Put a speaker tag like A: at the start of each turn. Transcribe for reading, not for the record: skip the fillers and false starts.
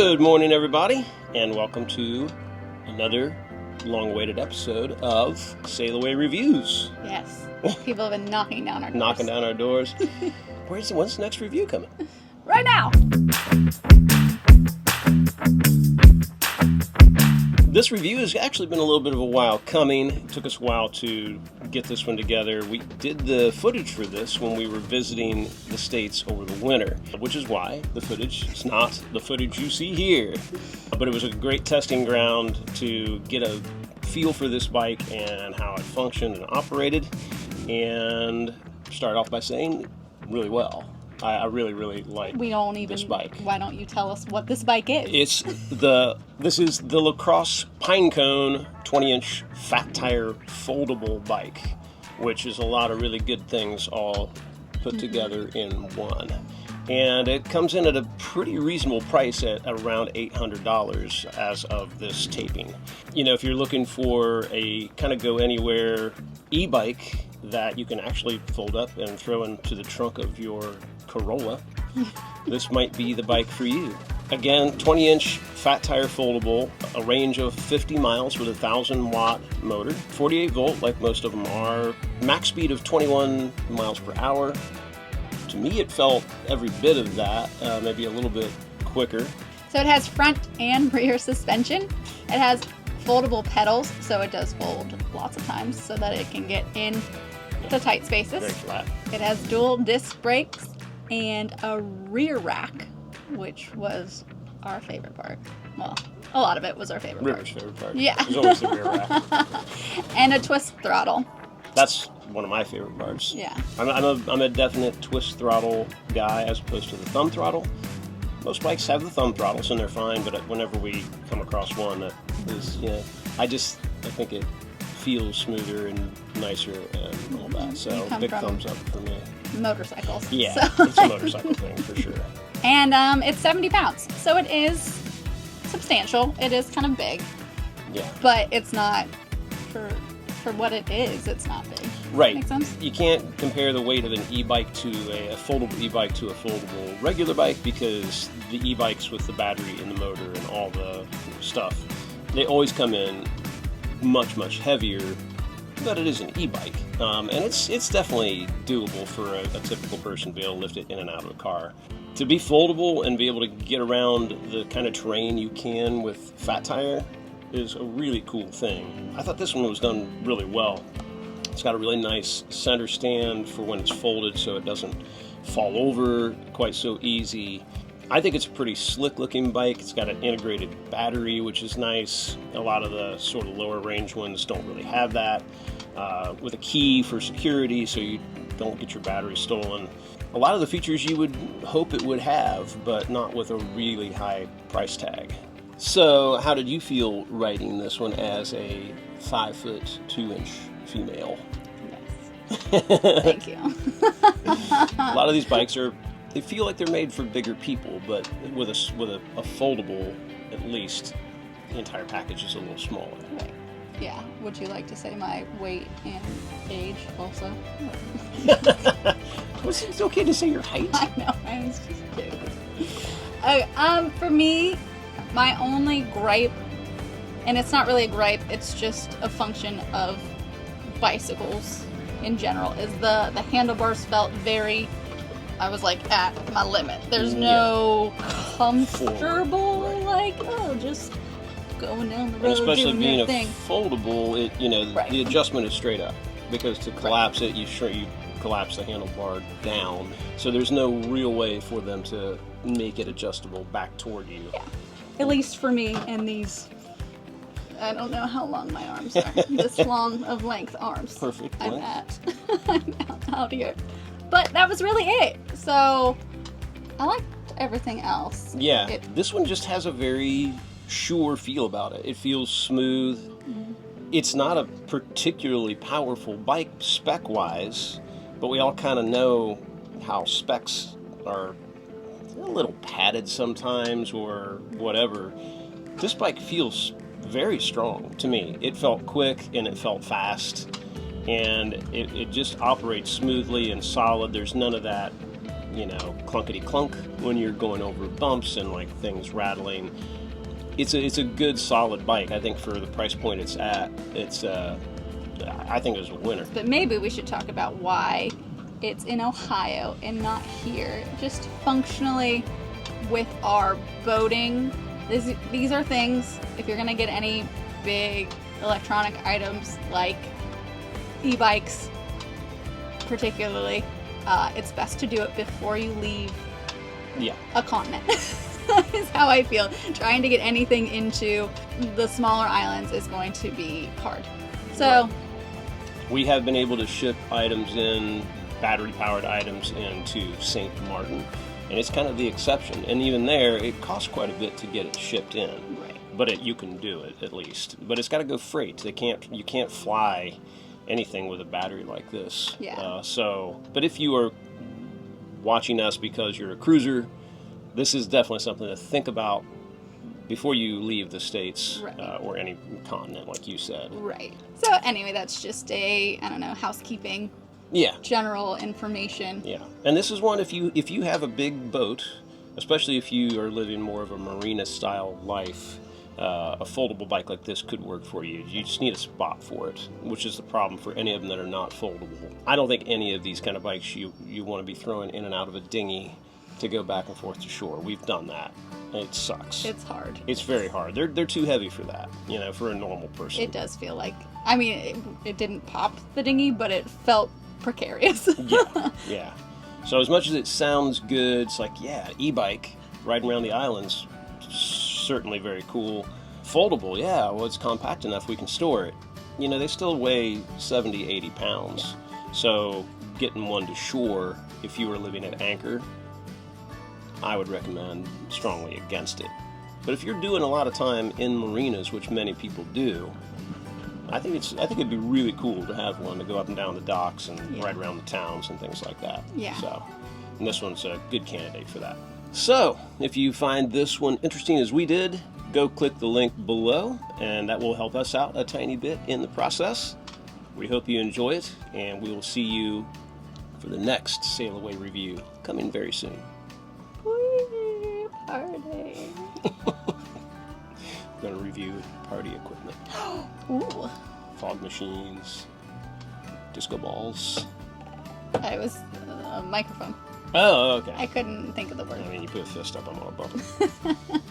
A: Good morning, everybody, and welcome to another long-awaited episode of SailAway Reviews.
B: Yes, people have been knocking down our doors.
A: Knocking down our doors. When's the next review coming?
B: Right now!
A: This review has actually been a little bit of a while coming. It took us a while to get this one together. We did the footage for this when we were visiting the States over the winter, which is why the footage is not the footage you see here. But it was a great testing ground to get a feel for this bike and how it functioned and operated. And start off by saying, really well. I really like this bike.
B: Why don't you tell us what this bike is?
A: This is the Lacros Pinecone 20-inch fat tire foldable bike, which is a lot of really good things all put together in one. And it comes in at a pretty reasonable price at around $800 as of this taping. You know, if you're looking for a kind of go anywhere e-bike that you can actually fold up and throw into the trunk of your Corolla, this might be the bike for you. Again, 20-inch fat tire foldable, a range of 50 miles with a 1,000-watt motor, 48 volt like most of them are, max speed of 21 miles per hour. To me, it felt every bit of that, maybe a little bit quicker.
B: So it has front and rear suspension. It has foldable pedals, so it does fold lots of times so that it can get in the tight spaces.
A: Very flat.
B: It has dual disc brakes and a rear rack, which was our favorite part. Well, a lot of it was our favorite
A: River's favorite part.
B: Yeah.
A: There's always the rear rack.
B: And a twist throttle.
A: That's one of my favorite parts.
B: Yeah.
A: I'm a definite twist throttle guy as opposed to the thumb throttle. Most bikes have the thumb throttles and they're fine, but whenever we come across one that is, I think it feels smoother and nicer and all that. So big thumbs up for me.
B: Motorcycles.
A: Yeah,
B: so.
A: It's a motorcycle thing for sure.
B: And it's 70 pounds, so it is substantial. It is kind of big.
A: Yeah.
B: But it's not, for what it is, it's not big.
A: Right.
B: Make sense?
A: You can't compare the weight of an e-bike to a foldable e-bike to a foldable regular bike because the e-bikes with the battery and the motor and all the stuff, they always come in much, much heavier, but it is an e-bike. And it's definitely doable for a typical person to be able to lift it in and out of a car. To be foldable and be able to get around the kind of terrain you can with fat tire is a really cool thing. I thought this one was done really well. It's got a really nice center stand for when it's folded so it doesn't fall over quite so easy. I think it's a pretty slick looking bike. It's got an integrated battery, which is nice. A lot of the sort of lower range ones don't really have that. With a key for security so you don't get your battery stolen. A lot of the features you would hope it would have, but not with a really high price tag. So how did you feel riding this one as a 5'2" female?
B: Yes. Thank you.
A: A lot of these bikes they feel like they're made for bigger people, but with a foldable, at least, the entire package is a little smaller.
B: Right. Yeah. Would you like to say my weight and age also?
A: It's okay to say your height.
B: I know, I was just kidding. Okay, for me, my only gripe, and it's not really a gripe, it's just a function of bicycles in general, is the handlebars felt very, I was like at my limit. There's no comfortable, just going down the road,
A: especially
B: doing
A: being
B: your
A: a
B: thing.
A: foldable,
B: Right.
A: the adjustment is straight up, because to collapse it, you collapse the handlebar down. So there's no real way for them to make it adjustable back toward you.
B: Yeah, at least for me and these, I don't know how long my arms are. This long of length arms.
A: Perfect
B: I'm
A: length.
B: I'm out here. But that was really it. So I liked everything else.
A: Yeah, this one just has a very sure feel about it. It feels smooth.
B: Mm-hmm.
A: It's not a particularly powerful bike spec-wise, but we all kind of know how specs are a little padded sometimes or whatever. This bike feels very strong to me. It felt quick and it felt fast, and it just operates smoothly and solid. There's none of that clunkety clunk when you're going over bumps and like things rattling. It's a good solid bike. I think for the price point it's at, I think it's a winner.
B: But maybe we should talk about why it's in Ohio and not here. Just functionally with our boating, these are things, if you're gonna get any big electronic items like e-bikes particularly, it's best to do it before you leave a continent. Is how I feel. Trying to get anything into the smaller islands is going to be hard. So
A: we have been able to ship items in, battery-powered items into St. Martin, and it's kind of the exception. And even there, it costs quite a bit to get it shipped in.
B: Right.
A: But you can do it at least. But it's got to go freight. You can't fly anything with a battery like this.
B: Yeah.
A: But if you are watching us because you're a cruiser, this is definitely something to think about before you leave the States,
B: right.
A: Or any continent, like you said.
B: Right. So anyway, that's just housekeeping.
A: Yeah.
B: General information.
A: Yeah. And this is one, if you have a big boat, especially if you are living more of a marina style life, a foldable bike like this could work for you. You just need a spot for it, which is the problem for any of them that are not foldable. I don't think any of these kind of bikes you want to be throwing in and out of a dinghy to go back and forth to shore. We've done that. It sucks.
B: It's hard.
A: It's very hard. They're too heavy for that, for a normal person.
B: It does feel like, it didn't pop the dinghy, but it felt precarious.
A: Yeah. So as much as it sounds good, it's like, e-bike riding around the islands, certainly very cool. Foldable, it's compact enough we can store it. They still weigh 70, 80 pounds. So getting one to shore, if you were living at anchor, I would recommend strongly against it. But if you're doing a lot of time in marinas, which many people do, I think it'd be really cool to have one to go up and down the docks and ride around the towns and things like that.
B: Yeah.
A: And this one's a good candidate for that. So, if you find this one interesting as we did, go click the link below, and that will help us out a tiny bit in the process. We hope you enjoy it, and we will see you for the next SailAway review coming very soon.
B: Whee, party.
A: We're going to review party equipment.
B: Ooh.
A: Fog machines, disco balls.
B: I was a microphone.
A: Oh, okay.
B: I couldn't think of the word.
A: You put a fist up, I'm all above it.